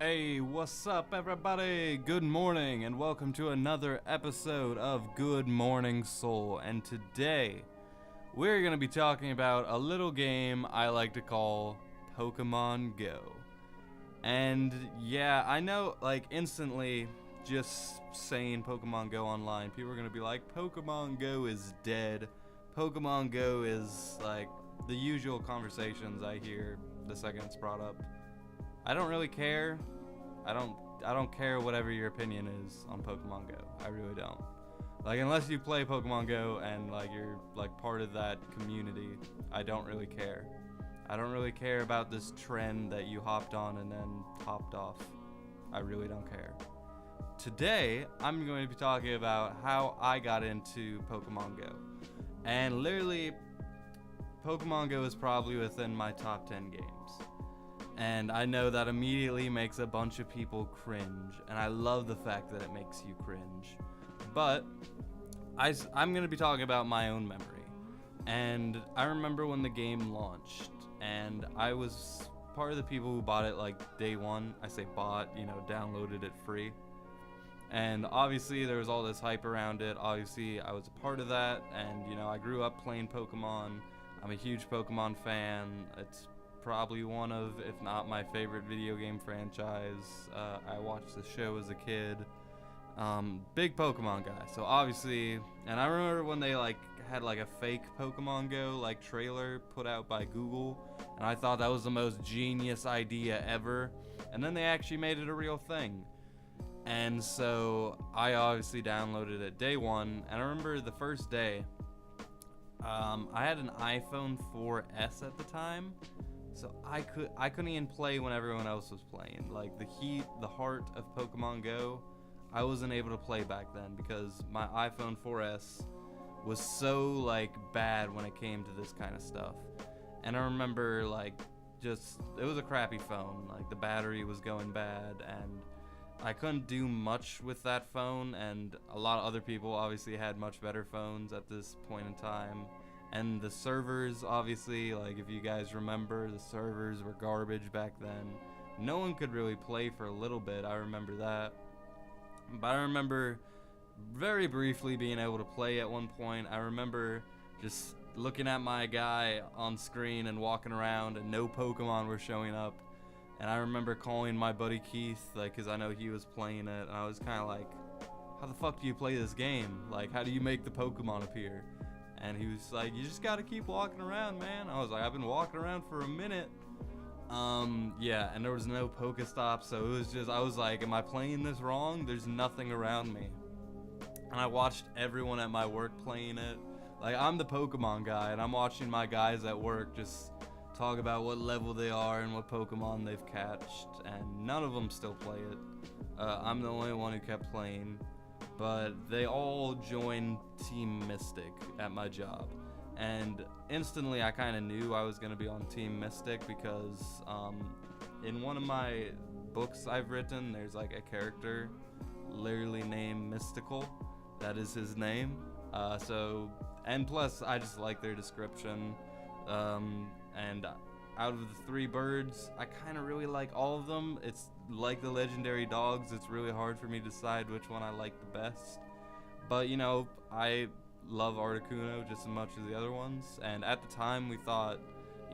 Hey, what's up, everybody? Good morning, and welcome to another episode of Good Morning Soul. And today, we're going to be talking about a little game I like to call Pokemon Go. And yeah, I know, instantly, just saying Pokemon Go online, people are going to be like, Pokemon Go is dead. Pokemon Go is, the usual conversations I hear the second it's brought up. I don't really care. I don't care whatever your opinion is on Pokemon Go. I really don't. Unless you play Pokemon Go and you're part of that community, I don't really care. I don't really care about this trend that you hopped on and then hopped off. I really don't care. Today, I'm going to be talking about how I got into Pokemon Go. And literally, Pokemon Go is probably within my top 10 games. And I know that immediately makes a bunch of people cringe, and I love the fact that it makes you cringe. But I'm going to be talking about my own memory. And I remember when the game launched, and I was part of the people who bought it day one. I say bought, downloaded it free. And obviously there was all this hype around it. Obviously I was a part of that, and I grew up playing Pokemon. I'm a huge Pokemon fan. It's probably one of, if not my favorite video game franchise. I watched the show as a kid. Big Pokemon guy. So obviously, and I remember when they had a fake Pokemon Go trailer put out by Google, and I thought that was the most genius idea ever. And then they actually made it a real thing. And so I obviously downloaded it day one, and I remember the first day, I had an iPhone 4S at the time. So I couldn't even play when everyone else was playing. The heart of Pokemon Go, I wasn't able to play back then because my iPhone 4S was so bad when it came to this kind of stuff. And I remember it was a crappy phone. The battery was going bad, and I couldn't do much with that phone, and a lot of other people obviously had much better phones at this point in time. And the servers, obviously, if you guys remember, the servers were garbage back then. No one could really play for a little bit, I remember that. But I remember very briefly being able to play at one point. I remember just looking at my guy on screen and walking around, and no Pokemon were showing up. And I remember calling my buddy Keith, because I know he was playing it, and I was kind of like, how the fuck do you play this game? How do you make the Pokemon appear? And he was like, you just gotta keep walking around, man. I was like, I've been walking around for a minute. Yeah, and there was no Pokestops, so it was just, I was like, am I playing this wrong? There's nothing around me. And I watched everyone at my work playing it. I'm the Pokemon guy, and I'm watching my guys at work just talk about what level they are and what Pokemon they've catched, and none of them still play it. I'm the only one who kept playing. But they all joined Team Mystic at my job. And instantly I kind of knew I was going to be on Team Mystic because in one of my books I've written, there's a character literally named Mystical. That is his name. And plus I just like their description. And out of the three birds, I kind of really like all of them. It's like the legendary dogs, it's really hard for me to decide which one I like the best. But I love Articuno just as much as the other ones. And at the time we thought,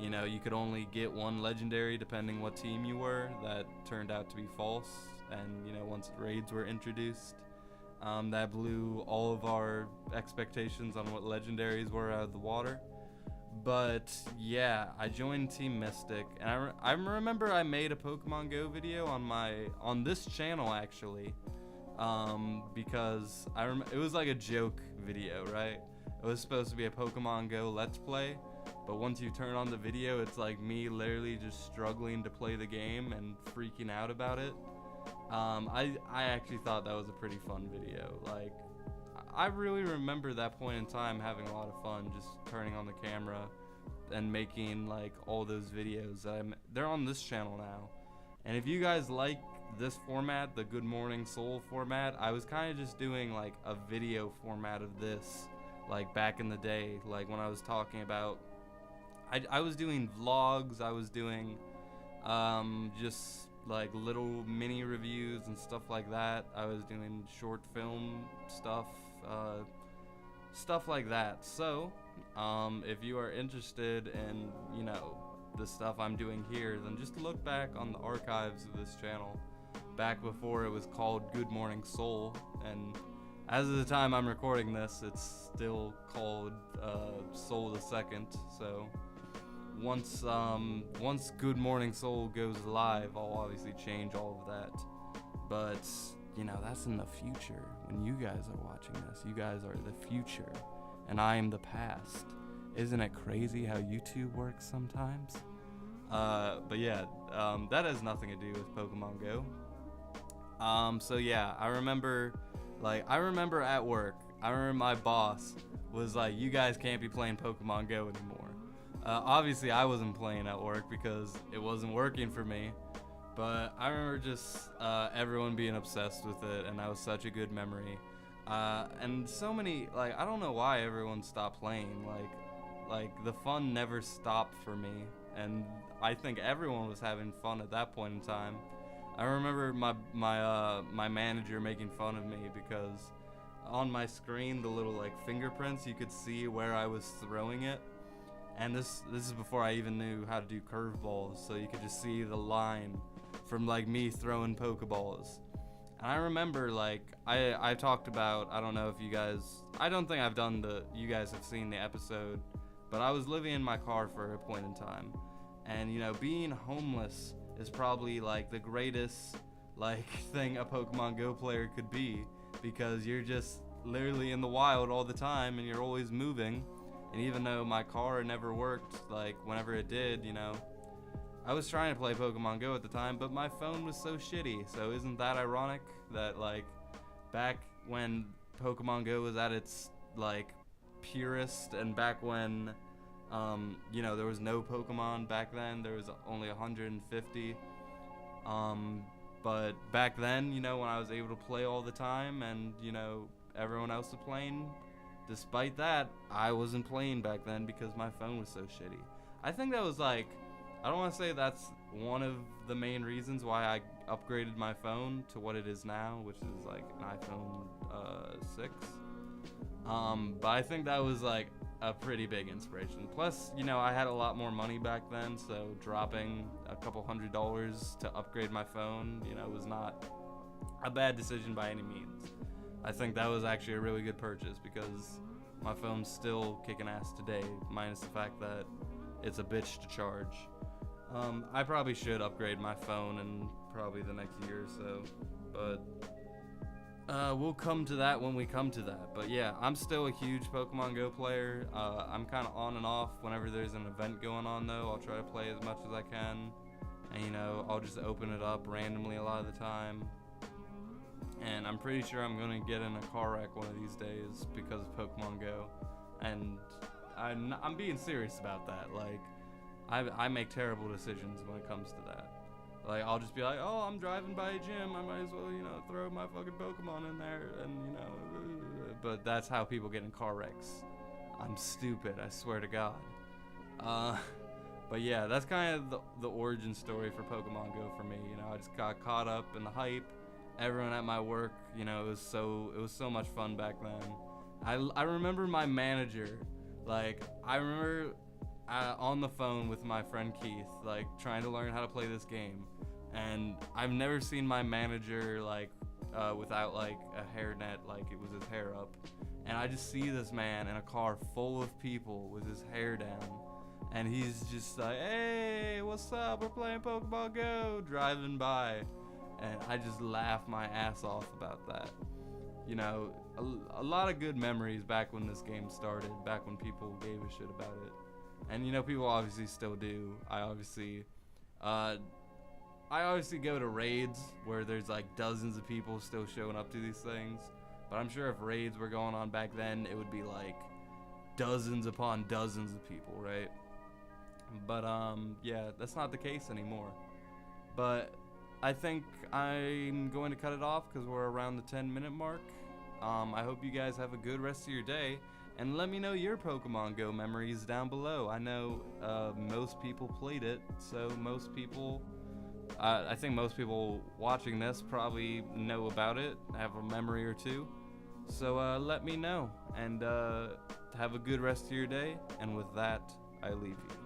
you could only get one legendary depending what team you were. That turned out to be false. And once raids were introduced, that blew all of our expectations on what legendaries were out of the water. But yeah, I joined Team Mystic, and I remember I made a Pokemon Go video on this channel actually, because it was a joke video, right? It was supposed to be a Pokemon Go Let's Play, but once you turn on the video, it's me literally just struggling to play the game and freaking out about it. I actually thought that was a pretty fun video. I really remember that point in time having a lot of fun just turning on the camera and making all those videos. They're on this channel now. And if you guys like this format, the Good Morning Soul format, I was kind of just doing a video format of this back in the day, when I was talking about, I was doing vlogs, I was doing just like little mini reviews and stuff like that. I was doing short film stuff, stuff like that. So, if you are interested in, the stuff I'm doing here, then just look back on the archives of this channel, back before it was called Good Morning Soul, and as of the time I'm recording this, it's still called Soul the Second. So once Good Morning Soul goes live, I'll obviously change all of that. But that's in the future. When you guys are watching this, you guys are the future, and I am the past. Isn't it crazy how YouTube works sometimes? But yeah, that has nothing to do with Pokemon Go. So yeah, I remember at work, I remember my boss was like, you guys can't be playing Pokemon Go anymore. Obviously I wasn't playing at work because it wasn't working for me, but I remember just everyone being obsessed with it, and that was such a good memory. And so many, I don't know why everyone stopped playing, like the fun never stopped for me, and I think everyone was having fun at that point in time. I remember my manager making fun of me because on my screen, the little fingerprints, you could see where I was throwing it, and this is before I even knew how to do curveballs, so you could just see the line from me throwing Pokeballs. And I remember I talked about, I don't know if you guys, I don't think you guys have seen the episode, but I was living in my car for a point in time, and being homeless is probably the greatest thing a Pokemon Go player could be, because you're just literally in the wild all the time and you're always moving. And even though my car never worked, whenever it did, I was trying to play Pokemon Go at the time, but my phone was so shitty. So isn't that ironic that back when Pokemon Go was at its purest, and back when there was no Pokemon back then, there was only 150, but back then, when I was able to play all the time, and everyone else was playing, despite that, I wasn't playing back then because my phone was so shitty. I think that was I don't want to say that's one of the main reasons why I upgraded my phone to what it is now, which is an iPhone 6. But I think that was a pretty big inspiration. Plus, I had a lot more money back then, so dropping a couple $100s to upgrade my phone, was not a bad decision by any means. I think that was actually a really good purchase because my phone's still kicking ass today, minus the fact that it's a bitch to charge. I probably should upgrade my phone in probably the next year or so, but we'll come to that when we come to that. But yeah, I'm still a huge Pokemon Go player. I'm kind of on and off. Whenever there's an event going on, though, I'll try to play as much as I can, and I'll just open it up randomly a lot of the time. And I'm pretty sure I'm gonna get in a car wreck one of these days because of Pokemon Go, and I'm being serious about that. I make terrible decisions when it comes to that. I'll just be like, oh, I'm driving by a gym, I might as well, throw my fucking Pokemon in there, and, but that's how people get in car wrecks. I'm stupid, I swear to God. But yeah, that's kind of the origin story for Pokemon Go for me. I just got caught up in the hype. Everyone at my work, it was so much fun back then. I remember my manager, I remember on the phone with my friend Keith, trying to learn how to play this game, and I've never seen my manager without a hairnet, it was his hair up, and I just see this man in a car full of people with his hair down, and he's just hey, what's up, we're playing Pokemon Go, driving by, and I just laugh my ass off about that. A lot of good memories back when this game started, back when people gave a shit about it. And people obviously still do. I obviously go to raids where there's dozens of people still showing up to these things. But I'm sure if raids were going on back then, it would be dozens upon dozens of people, right? But yeah, that's not the case anymore. But I think I'm going to cut it off because we're around the 10-minute mark. I hope you guys have a good rest of your day, and let me know your Pokemon Go memories down below. I know most people played it, so most people I think most people watching this probably know about it, have a memory or two. So let me know, and have a good rest of your day. And with that, I leave you.